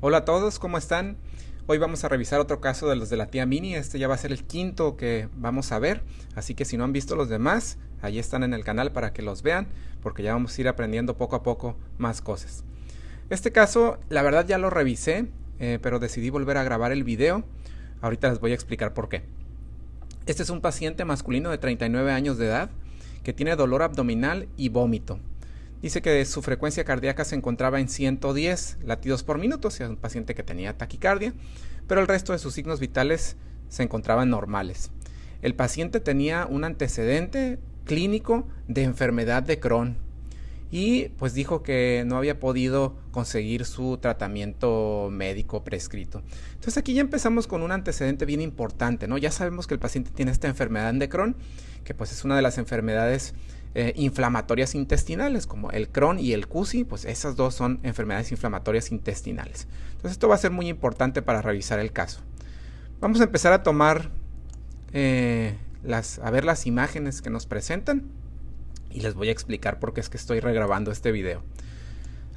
Hola a todos, ¿cómo están? Hoy vamos a revisar otro caso de los de la tía Mini. Este ya va a ser el quinto que vamos a ver, así que si no han visto los demás, ahí están en el canal para que los vean, porque ya vamos a ir aprendiendo poco a poco más cosas. Este caso, la verdad ya lo revisé, pero decidí volver a grabar el video. Ahorita les voy a explicar por qué. Este es un paciente masculino de 39 años de edad que tiene dolor abdominal y vómito. Dice que su frecuencia cardíaca se encontraba en 110 latidos por minuto, o sea, un paciente que tenía taquicardia, pero el resto de sus signos vitales se encontraban normales. El paciente tenía un antecedente clínico de enfermedad de Crohn y pues dijo que no había podido conseguir su tratamiento médico prescrito. Entonces aquí ya empezamos con un antecedente bien importante, ¿no? Ya sabemos que el paciente tiene esta enfermedad de Crohn, que pues es una de las enfermedades inflamatorias intestinales, como el Crohn y el CUSI, pues esas dos son enfermedades inflamatorias intestinales. Entonces esto va a ser muy importante para revisar el caso. Vamos a empezar a tomar, a ver las imágenes que nos presentan y les voy a explicar por qué es que estoy regrabando este video.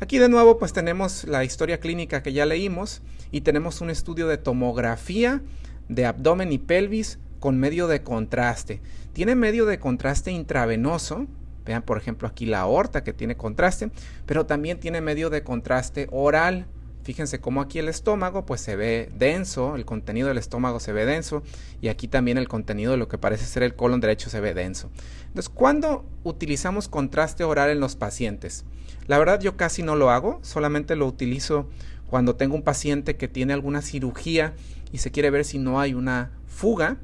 Aquí de nuevo pues tenemos la historia clínica que ya leímos y tenemos un estudio de tomografía de abdomen y pelvis con medio de contraste. Tiene medio de contraste intravenoso, vean por ejemplo aquí la aorta que tiene contraste, pero también tiene medio de contraste oral. Fíjense cómo aquí el estómago pues se ve denso, el contenido del estómago se ve denso y aquí también el contenido de lo que parece ser el colon derecho se ve denso. Entonces, ¿cuándo utilizamos contraste oral en los pacientes? La verdad yo casi no lo hago, solamente lo utilizo cuando tengo un paciente que tiene alguna cirugía y se quiere ver si no hay una fuga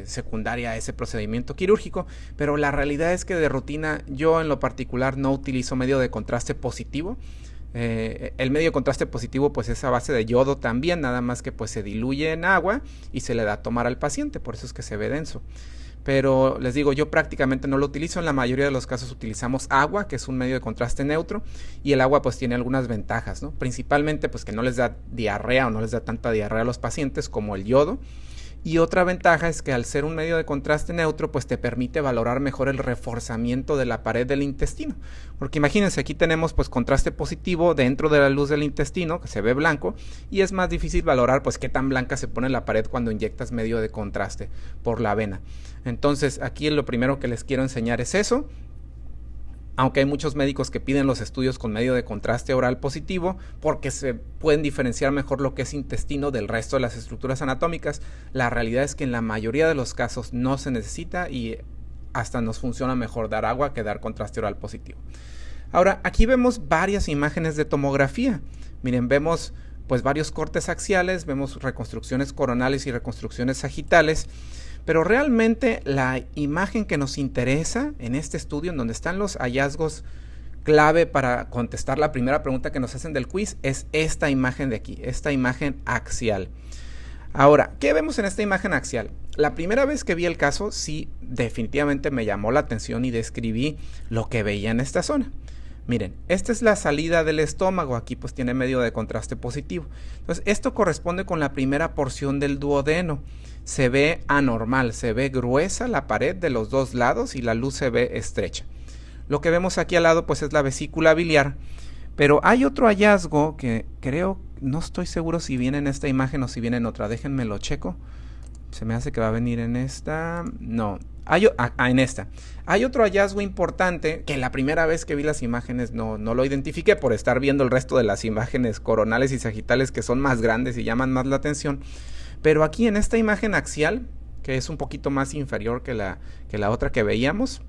secundaria a ese procedimiento quirúrgico, pero la realidad es que de rutina yo en lo particular no utilizo medio de contraste positivo. El medio de contraste positivo pues es a base de yodo también, nada más que pues se diluye en agua y se le da a tomar al paciente, por eso es que se ve denso. Pero les digo, yo prácticamente no lo utilizo, en la mayoría de los casos utilizamos agua, que es un medio de contraste neutro, y el agua pues tiene algunas ventajas, ¿no? Principalmente pues que no les da diarrea o no les da tanta diarrea a los pacientes como el yodo. Y otra ventaja es que al ser un medio de contraste neutro, pues te permite valorar mejor el reforzamiento de la pared del intestino. Porque imagínense, aquí tenemos pues contraste positivo dentro de la luz del intestino, que se ve blanco, y es más difícil valorar pues qué tan blanca se pone la pared cuando inyectas medio de contraste por la vena. Entonces aquí lo primero que les quiero enseñar es eso. Aunque hay muchos médicos que piden los estudios con medio de contraste oral positivo porque se pueden diferenciar mejor lo que es intestino del resto de las estructuras anatómicas, la realidad es que en la mayoría de los casos no se necesita y hasta nos funciona mejor dar agua que dar contraste oral positivo. Ahora, aquí vemos varias imágenes de tomografía. Miren, vemos pues varios cortes axiales, vemos reconstrucciones coronales y reconstrucciones sagitales. Pero realmente la imagen que nos interesa en este estudio, en donde están los hallazgos clave para contestar la primera pregunta que nos hacen del quiz, es esta imagen de aquí, esta imagen axial. Ahora, ¿qué vemos en esta imagen axial? La primera vez que vi el caso, sí, definitivamente me llamó la atención y describí lo que veía en esta zona. Miren, esta es la salida del estómago, aquí pues tiene medio de contraste positivo. Entonces, esto corresponde con la primera porción del duodeno. Se ve anormal, se ve gruesa la pared de los dos lados y la luz se ve estrecha. Lo que vemos aquí al lado pues es la vesícula biliar, pero hay otro hallazgo que creo, no estoy seguro si viene en esta imagen o si viene en otra, déjenme lo checo. Se me hace que va a venir en esta, no, en esta. Hay otro hallazgo importante que la primera vez que vi las imágenes no lo identifiqué por estar viendo el resto de las imágenes coronales y sagitales que son más grandes y llaman más la atención. Pero aquí en esta imagen axial, que es un poquito más inferior que la otra que veíamos,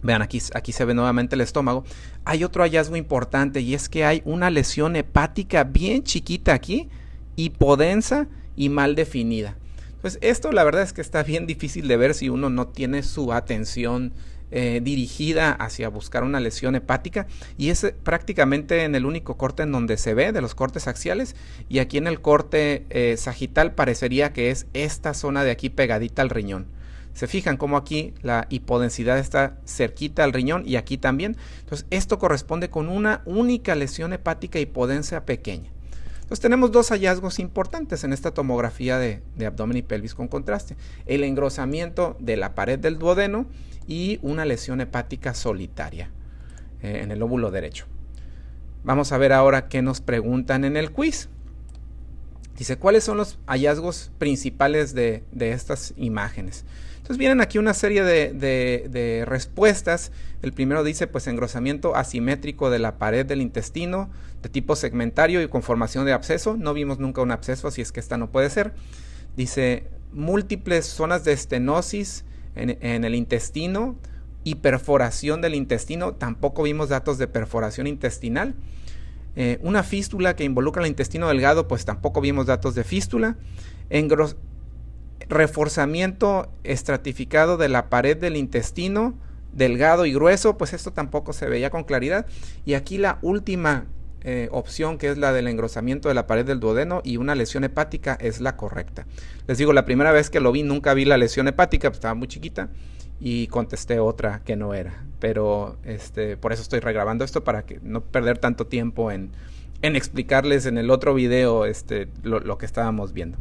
vean aquí se ve nuevamente el estómago, hay otro hallazgo importante y es que hay una lesión hepática bien chiquita aquí, hipodensa y mal definida. Pues esto la verdad es que está bien difícil de ver si uno no tiene su atención dirigida hacia buscar una lesión hepática, y es prácticamente en el único corte en donde se ve de los cortes axiales, y aquí en el corte sagital parecería que es esta zona de aquí pegadita al riñón. Se fijan cómo aquí la hipodensidad está cerquita al riñón y aquí también. Entonces esto corresponde con una única lesión hepática hipodensa pequeña. Entonces tenemos dos hallazgos importantes en esta tomografía de abdomen y pelvis con contraste: el engrosamiento de la pared del duodeno y una lesión hepática solitaria en el lóbulo derecho. Vamos a ver ahora qué nos preguntan en el quiz. Dice, ¿cuáles son los hallazgos principales de estas imágenes? Entonces vienen aquí una serie de respuestas. El primero dice, pues engrosamiento asimétrico de la pared del intestino de tipo segmentario y con formación de absceso. No vimos nunca un absceso, así es que esta no puede ser. Dice, múltiples zonas de estenosis en el intestino y perforación del intestino. Tampoco vimos datos de perforación intestinal. Una fístula que involucra el intestino delgado, pues tampoco vimos datos de fístula. Reforzamiento estratificado de la pared del intestino delgado y grueso, pues esto tampoco se veía con claridad. Y aquí la última opción, que es la del engrosamiento de la pared del duodeno y una lesión hepática, es la correcta. Les digo, la primera vez que lo vi nunca vi la lesión hepática, pues estaba muy chiquita y contesté otra que no era, pero por eso estoy regrabando esto, para que no perder tanto tiempo en explicarles en el otro video lo que estábamos viendo.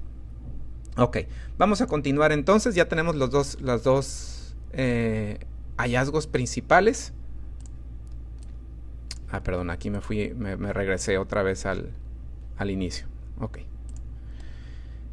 Ok, vamos a continuar entonces. Ya tenemos los dos hallazgos principales. Perdón, aquí me regresé otra vez al inicio. Ok.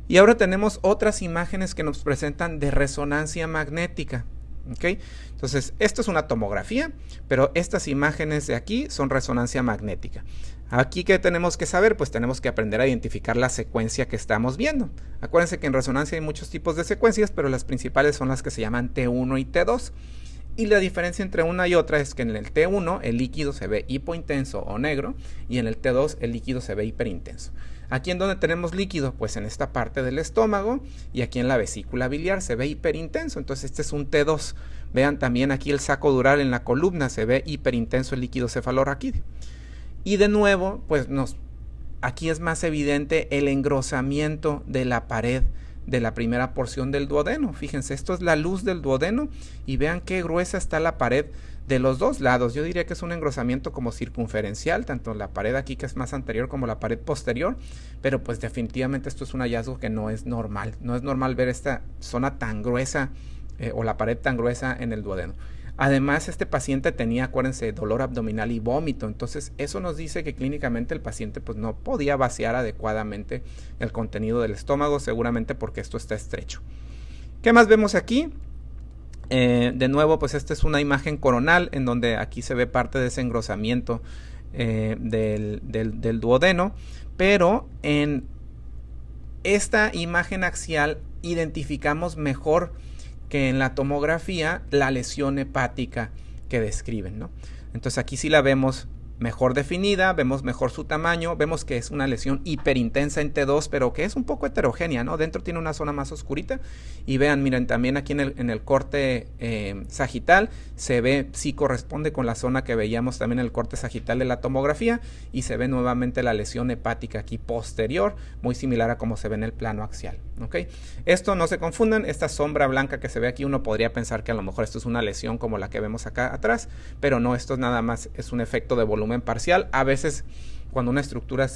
Y ahora tenemos otras imágenes que nos presentan de resonancia magnética. ¿Okay? Entonces, esto es una tomografía, pero estas imágenes de aquí son resonancia magnética. Aquí, ¿qué tenemos que saber? Pues tenemos que aprender a identificar la secuencia que estamos viendo. Acuérdense que en resonancia hay muchos tipos de secuencias, pero las principales son las que se llaman T1 y T2. Y la diferencia entre una y otra es que en el T1 el líquido se ve hipointenso o negro, y en el T2 el líquido se ve hiperintenso. Aquí en donde tenemos líquido, pues en esta parte del estómago, y aquí en la vesícula biliar se ve hiperintenso, entonces este es un T2. Vean también aquí el saco dural en la columna, se ve hiperintenso el líquido cefalorraquídeo. Y de nuevo, pues aquí es más evidente el engrosamiento de la pared de la primera porción del duodeno. Fíjense, esto es la luz del duodeno y vean qué gruesa está la pared de los dos lados. Yo diría que es un engrosamiento como circunferencial, tanto la pared aquí, que es más anterior, como la pared posterior, pero pues definitivamente esto es un hallazgo que no es normal. No es normal ver esta zona tan gruesa o la pared tan gruesa en el duodeno. Además, este paciente tenía, acuérdense, dolor abdominal y vómito. Entonces, eso nos dice que clínicamente el paciente pues no podía vaciar adecuadamente el contenido del estómago, seguramente porque esto está estrecho. ¿Qué más vemos aquí? De nuevo, pues esta es una imagen coronal en donde aquí se ve parte de ese engrosamiento del duodeno, pero en esta imagen axial identificamos mejor que en la tomografía la lesión hepática que describen, ¿no? Entonces aquí sí la vemos mejor definida, vemos mejor su tamaño, vemos que es una lesión hiperintensa en T2, pero que es un poco heterogénea, ¿no? Dentro tiene una zona más oscurita, y vean, miren, también aquí en el corte sagital se ve, sí corresponde con la zona que veíamos también en el corte sagital de la tomografía, y se ve nuevamente la lesión hepática aquí posterior, muy similar a como se ve en el plano axial, ¿ok? Esto no se confundan, esta sombra blanca que se ve aquí, uno podría pensar que a lo mejor esto es una lesión como la que vemos acá atrás, pero no, esto es nada más, es un efecto de volumen parcial. A veces cuando una estructura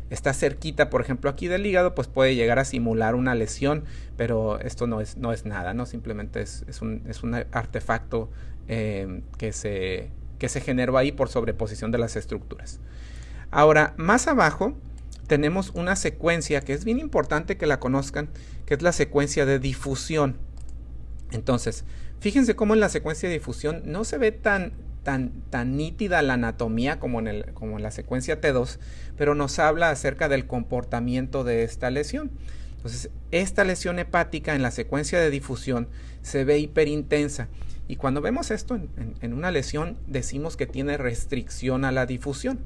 está cerquita, por ejemplo aquí del hígado, pues puede llegar a simular una lesión, pero esto no es nada, ¿no? Simplemente es un artefacto que se generó ahí por sobreposición de las estructuras. Ahora, más abajo tenemos una secuencia que es bien importante que la conozcan, que es la secuencia de difusión. Entonces, fíjense cómo en la secuencia de difusión no se ve tan nítida la anatomía como en la secuencia T2, pero nos habla acerca del comportamiento de esta lesión. Entonces, esta lesión hepática en la secuencia de difusión se ve hiperintensa, y cuando vemos esto en una lesión decimos que tiene restricción a la difusión.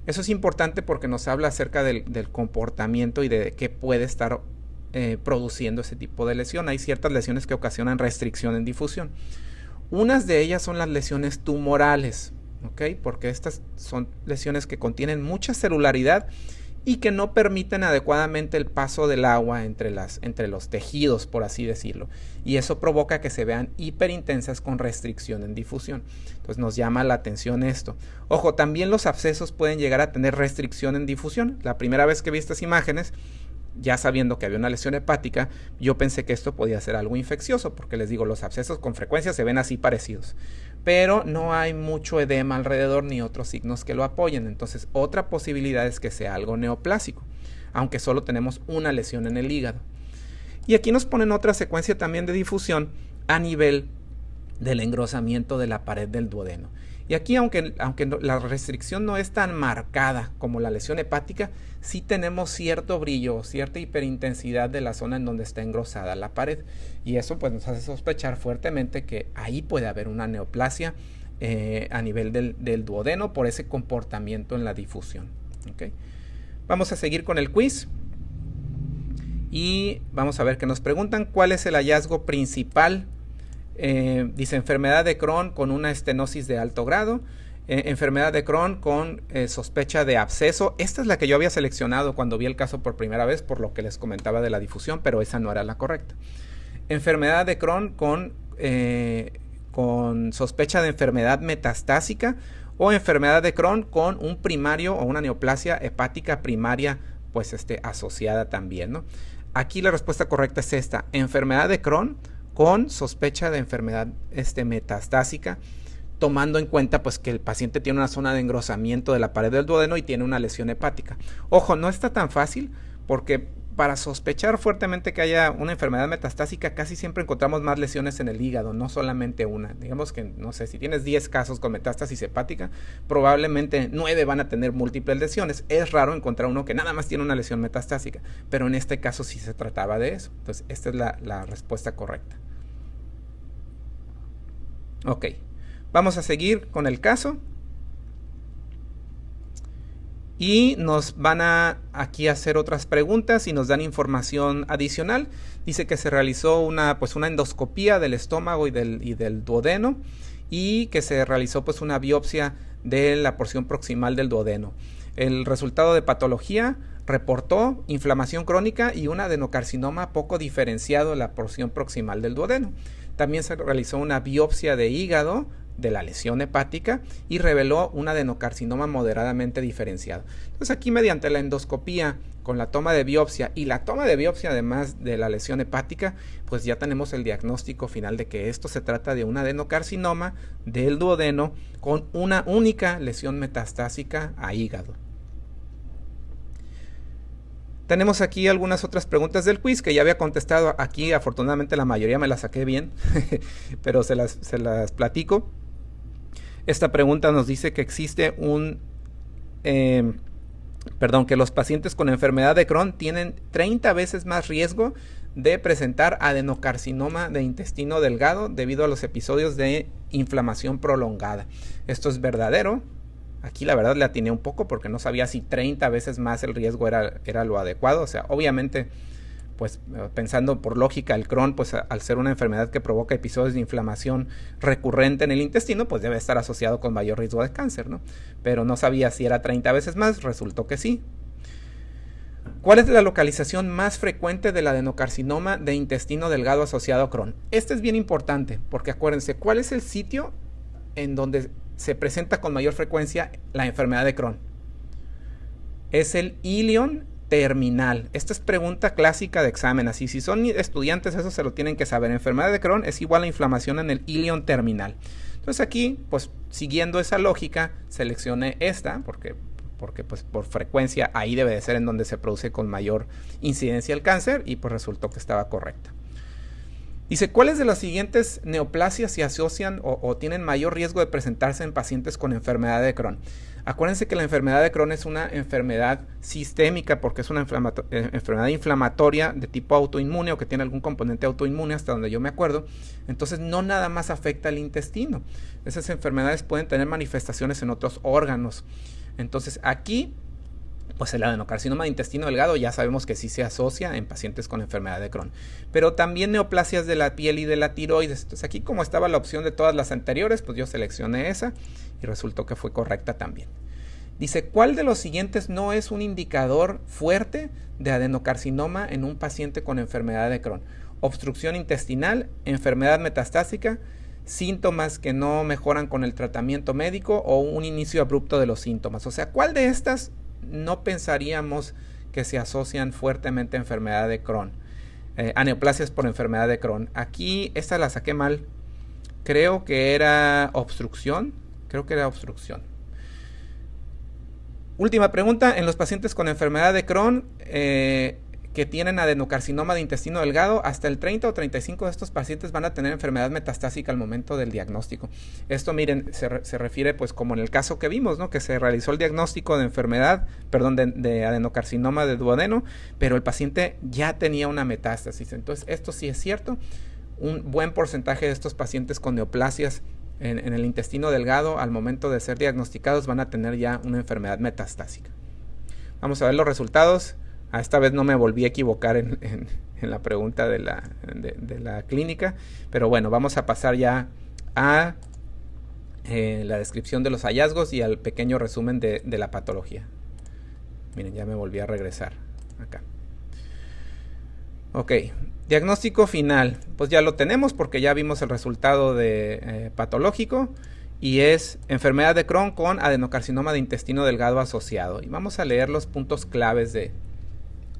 Eso es importante porque nos habla acerca del comportamiento y de qué puede estar produciendo ese tipo de lesión. Hay ciertas lesiones que ocasionan restricción en difusión. Unas de ellas son las lesiones tumorales, ¿ok? Porque estas son lesiones que contienen mucha celularidad y que no permiten adecuadamente el paso del agua entre los tejidos, por así decirlo. Y eso provoca que se vean hiperintensas con restricción en difusión. Entonces nos llama la atención esto. Ojo, también los abscesos pueden llegar a tener restricción en difusión. La primera vez que vi estas imágenes, ya sabiendo que había una lesión hepática, yo pensé que esto podía ser algo infeccioso, porque les digo, los abscesos con frecuencia se ven así parecidos. pero no hay mucho edema alrededor ni otros signos que lo apoyen. Entonces, otra posibilidad es que sea algo neoplásico, aunque solo tenemos una lesión en el hígado. Y aquí nos ponen otra secuencia también de difusión a nivel del engrosamiento de la pared del duodeno. Y aquí, aunque la restricción no es tan marcada como la lesión hepática, sí tenemos cierto brillo, cierta hiperintensidad de la zona en donde está engrosada la pared. Y eso pues nos hace sospechar fuertemente que ahí puede haber una neoplasia a nivel del duodeno por ese comportamiento en la difusión. ¿Okay? Vamos a seguir con el quiz. Y vamos a ver que nos preguntan cuál es el hallazgo principal. Dice enfermedad de Crohn con una estenosis de alto grado, enfermedad de Crohn con sospecha de absceso. Esta es la que yo había seleccionado cuando vi el caso por primera vez, por lo que les comentaba de la difusión, pero esa no era la correcta. Enfermedad de Crohn con sospecha de enfermedad metastásica o enfermedad de Crohn con un primario o una neoplasia hepática primaria pues asociada también, ¿no? Aquí la respuesta correcta es esta, enfermedad de Crohn con sospecha de enfermedad metastásica, tomando en cuenta pues que el paciente tiene una zona de engrosamiento de la pared del duodeno y tiene una lesión hepática. Ojo, no está tan fácil porque para sospechar fuertemente que haya una enfermedad metastásica casi siempre encontramos más lesiones en el hígado, no solamente una. Digamos que, no sé, si tienes 10 casos con metástasis hepática, probablemente 9 van a tener múltiples lesiones. Es raro encontrar uno que nada más tiene una lesión metastásica, pero en este caso sí se trataba de eso. Entonces, esta es la respuesta correcta. Ok, vamos a seguir con el caso. Y nos van a aquí hacer otras preguntas y nos dan información adicional. Dice que se realizó una endoscopía del estómago y del duodeno y que se realizó pues una biopsia de la porción proximal del duodeno. El resultado de patología reportó inflamación crónica y un adenocarcinoma poco diferenciado en la porción proximal del duodeno. También se realizó una biopsia de hígado de la lesión hepática y reveló un adenocarcinoma moderadamente diferenciado. Entonces aquí mediante la endoscopía con la toma de biopsia y la toma de biopsia además de la lesión hepática, pues ya tenemos el diagnóstico final de que esto se trata de un adenocarcinoma del duodeno con una única lesión metastásica a hígado. Tenemos aquí algunas otras preguntas del quiz que ya había contestado aquí, afortunadamente la mayoría me las saqué bien, pero se las platico. Esta pregunta nos dice que existe que los pacientes con enfermedad de Crohn tienen 30 veces más riesgo de presentar adenocarcinoma de intestino delgado debido a los episodios de inflamación prolongada. ¿Esto es verdadero? Aquí la verdad le atiné un poco porque no sabía si 30 veces más el riesgo era lo adecuado. O sea, obviamente, pues pensando por lógica, el Crohn, pues al ser una enfermedad que provoca episodios de inflamación recurrente en el intestino, pues debe estar asociado con mayor riesgo de cáncer, ¿no? Pero no sabía si era 30 veces más, resultó que sí. ¿Cuál es la localización más frecuente del adenocarcinoma de intestino delgado asociado a Crohn? Este es bien importante porque acuérdense, ¿cuál es el sitio en donde se presenta con mayor frecuencia la enfermedad de Crohn? Es el ilion terminal. Esta es pregunta clásica de examen, así si son estudiantes eso se lo tienen que saber. Enfermedad de Crohn es igual a inflamación en el ilion terminal. Entonces aquí, pues siguiendo esa lógica, seleccioné esta porque pues por frecuencia ahí debe de ser en donde se produce con mayor incidencia el cáncer y pues resultó que estaba correcta. Dice, ¿cuáles de las siguientes neoplasias se asocian o tienen mayor riesgo de presentarse en pacientes con enfermedad de Crohn? Acuérdense que la enfermedad de Crohn es una enfermedad sistémica porque es una enfermedad inflamatoria de tipo autoinmune o que tiene algún componente autoinmune hasta donde yo me acuerdo. Entonces no nada más afecta al intestino. Esas enfermedades pueden tener manifestaciones en otros órganos. Entonces aquí, pues el adenocarcinoma de intestino delgado ya sabemos que sí se asocia en pacientes con enfermedad de Crohn. Pero también neoplasias de la piel y de la tiroides. Entonces aquí como estaba la opción de todas las anteriores, pues yo seleccioné esa y resultó que fue correcta también. Dice, ¿cuál de los siguientes no es un indicador fuerte de adenocarcinoma en un paciente con enfermedad de Crohn? Obstrucción intestinal, enfermedad metastásica, síntomas que no mejoran con el tratamiento médico o un inicio abrupto de los síntomas. O sea, ¿cuál de estas no pensaríamos que se asocian fuertemente a enfermedad de Crohn? A neoplasias por enfermedad de Crohn. Aquí esta la saqué mal creo que era obstrucción. Última pregunta, en los pacientes con enfermedad de Crohn que tienen adenocarcinoma de intestino delgado, hasta el 30 o 35 de estos pacientes van a tener enfermedad metastásica al momento del diagnóstico. Esto, miren, se refiere pues como en el caso que vimos, ¿no? Que se realizó el diagnóstico de de adenocarcinoma de duodeno, pero el paciente ya tenía una metástasis. Entonces, esto sí es cierto. Un buen porcentaje de estos pacientes con neoplasias en el intestino delgado al momento de ser diagnosticados van a tener ya una enfermedad metastásica. Vamos a ver los resultados. Esta vez no me volví a equivocar en la pregunta de la clínica, pero bueno, vamos a pasar ya a la descripción de los hallazgos y al pequeño resumen de la patología. Miren, ya me volví a regresar acá. Ok, diagnóstico final, pues ya lo tenemos porque ya vimos el resultado patológico y es enfermedad de Crohn con adenocarcinoma de intestino delgado asociado. Y vamos a leer los puntos claves de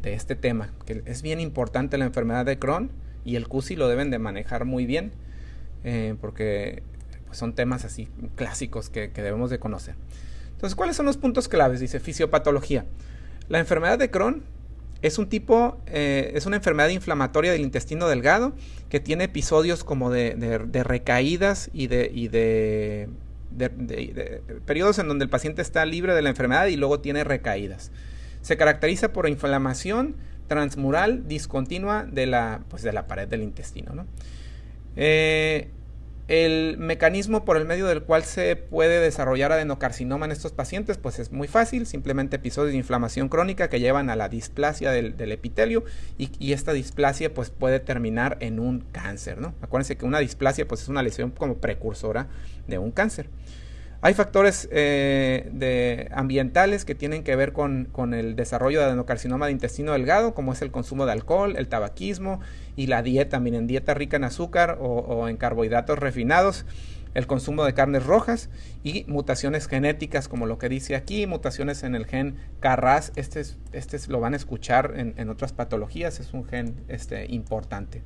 este tema, que es bien importante la enfermedad de Crohn y el CUSI lo deben de manejar muy bien porque pues, son temas así clásicos que debemos de conocer. Entonces, ¿cuáles son los puntos claves? Dice fisiopatología. La enfermedad de Crohn es es una enfermedad inflamatoria del intestino delgado que tiene episodios como de recaídas y de periodos en donde el paciente está libre de la enfermedad y luego tiene recaídas. Se caracteriza por inflamación transmural discontinua de la pared del intestino, ¿no? El mecanismo por el medio del cual se puede desarrollar adenocarcinoma en estos pacientes pues es muy fácil, simplemente episodios de inflamación crónica que llevan a la displasia del epitelio y esta displasia pues puede terminar en un cáncer, ¿no? Acuérdense que una displasia pues es una lesión como precursora de un cáncer. Hay factores ambientales que tienen que ver con el desarrollo de adenocarcinoma de intestino delgado, como es el consumo de alcohol, el tabaquismo y la dieta. Miren, dieta rica en azúcar o en carbohidratos refinados, el consumo de carnes rojas y mutaciones genéticas, como lo que dice aquí, mutaciones en el gen KRAS. Este lo van a escuchar en otras patologías, es un gen importante.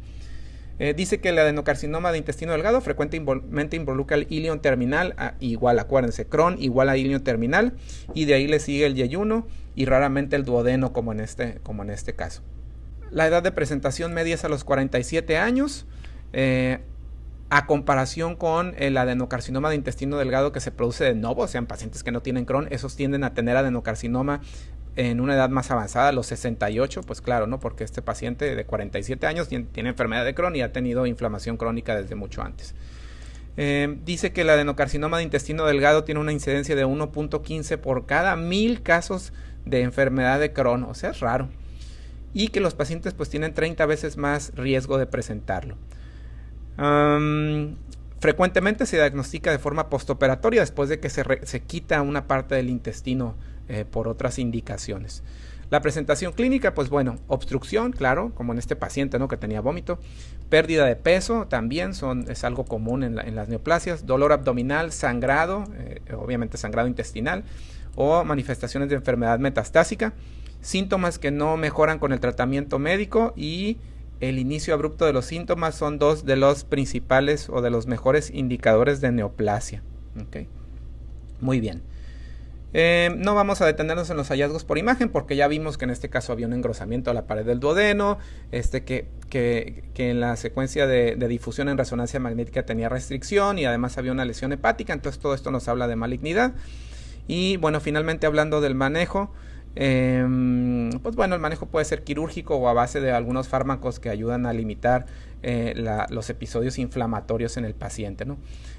Dice que el adenocarcinoma de intestino delgado frecuentemente involucra el ilion terminal igual, acuérdense, Crohn igual a ilion terminal y de ahí le sigue el yeyuno y raramente el duodeno como en este caso. La edad de presentación media es a los 47 años, a comparación con el adenocarcinoma de intestino delgado que se produce de novo, o sea, en pacientes que no tienen Crohn, esos tienden a tener adenocarcinoma en una edad más avanzada, a los 68, pues claro, ¿no? Porque este paciente de 47 años tiene enfermedad de Crohn y ha tenido inflamación crónica desde mucho antes. Dice que el adenocarcinoma de intestino delgado tiene una incidencia de 1.15 por cada 1000 casos de enfermedad de Crohn, o sea, es raro. Y que los pacientes pues tienen 30 veces más riesgo de presentarlo. Frecuentemente se diagnostica de forma postoperatoria después de que se quita una parte del intestino por otras indicaciones. La presentación clínica, pues bueno, obstrucción, claro, como en este paciente, ¿no? Que tenía vómito, pérdida de peso también es algo común en las neoplasias, dolor abdominal, sangrado, obviamente sangrado intestinal o manifestaciones de enfermedad metastásica, síntomas que no mejoran con el tratamiento médico y el inicio abrupto de los síntomas son dos de los principales o de los mejores indicadores de neoplasia. Okay. Muy bien. No vamos a detenernos en los hallazgos por imagen porque ya vimos que en este caso había un engrosamiento de la pared del duodeno, que en la secuencia de difusión en resonancia magnética tenía restricción y además había una lesión hepática, entonces todo esto nos habla de malignidad. Y bueno, finalmente hablando del manejo, pues bueno, el manejo puede ser quirúrgico o a base de algunos fármacos que ayudan a limitar los episodios inflamatorios en el paciente, ¿no?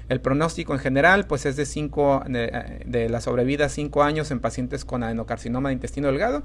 El pronóstico en general pues es de la sobrevida 5 años en pacientes con adenocarcinoma de intestino delgado.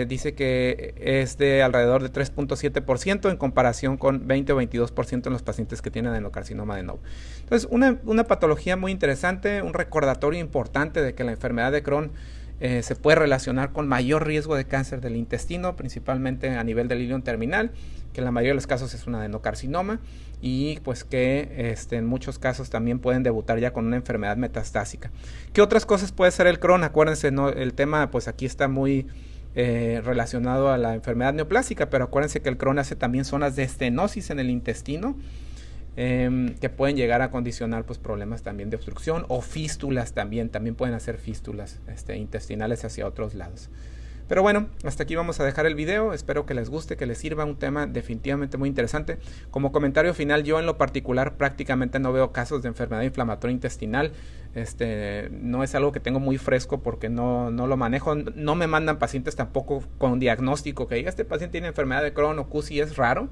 Dice que es de alrededor de 3.7% en comparación con 20 o 22% en los pacientes que tienen adenocarcinoma de novo. Entonces una patología muy interesante, un recordatorio importante de que la enfermedad de Crohn se puede relacionar con mayor riesgo de cáncer del intestino, principalmente a nivel del ilion terminal, que en la mayoría de los casos es un adenocarcinoma y pues que en muchos casos también pueden debutar ya con una enfermedad metastásica. ¿Qué otras cosas puede ser el Crohn? Acuérdense, ¿no? El tema pues aquí está muy relacionado a la enfermedad neoplásica, pero acuérdense que el Crohn hace también zonas de estenosis en el intestino. que pueden llegar a condicionar pues problemas también de obstrucción o fístulas también pueden hacer fístulas intestinales hacia otros lados. Pero bueno, hasta aquí vamos a dejar el video. Espero que les guste, que les sirva. Un tema definitivamente muy interesante. Como comentario final, yo en lo particular prácticamente no veo casos de enfermedad inflamatoria intestinal. No es algo que tengo muy fresco porque no lo manejo. No me mandan pacientes tampoco con diagnóstico que diga este paciente tiene enfermedad de Crohn o CUSI, es raro.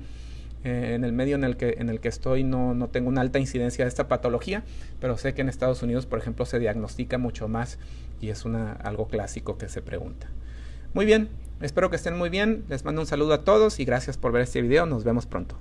En el medio en el que estoy no tengo una alta incidencia de esta patología, pero sé que en Estados Unidos, por ejemplo, se diagnostica mucho más y es algo clásico que se pregunta. Muy bien, espero que estén muy bien, les mando un saludo a todos y gracias por ver este video, nos vemos pronto.